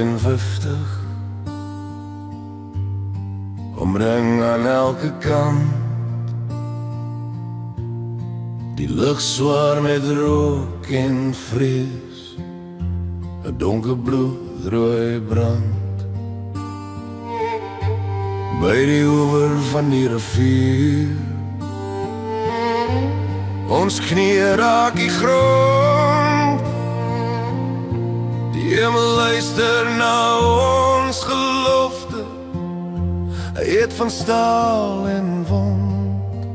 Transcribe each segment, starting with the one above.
en wiftig, omring aan elke kant. Die lug swaar met rook en vrees, 'n donker bloedrooi brand. By die oewer van die rivier, ons knieë raak die grond. Die hemel luister na ons gelofte, hy het van staal en wond.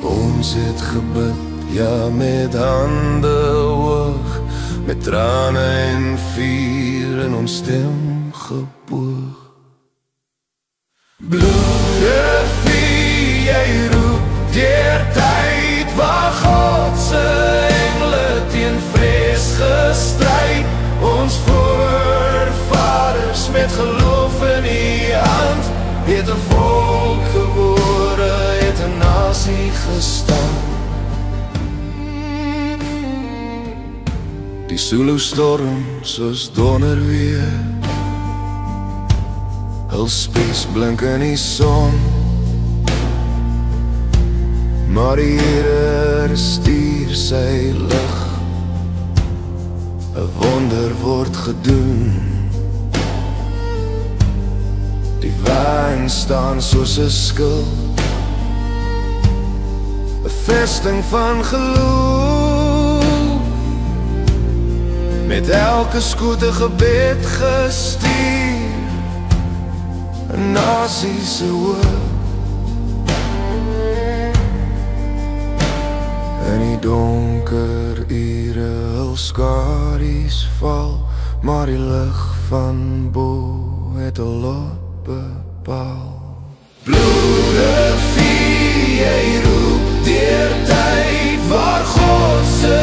Ons het gebid, ja, met hande hoog, met trane en vuur in ons stem geboog. Bloedrivier, jy roep deur tyd, waar God se engele teen vrees gestryd. Ons voorvaders met geloof in die hand, het 'n volk gebore, het 'n nasie gestaan. Die Zulu storm soos donder weer, hul spies blink in die son, maar die Here stuur sy lig, 'n wonder word gedoen. Die wyn staan soos 'n skild, 'n vesting van geloof, met elke skoot 'n gebed gestuur, 'n nasie se hoop. In die donker ure hul skadu's val, maar die lig van bo het 'n lot bepaal. Bloedrivier, jy roep deur tyd, waar God se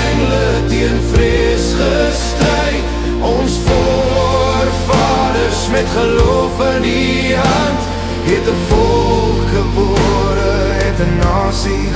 engele teen vrees gestryd. Ons voorvaders met geloof in die hand, het 'n volk gebore, het 'n nasie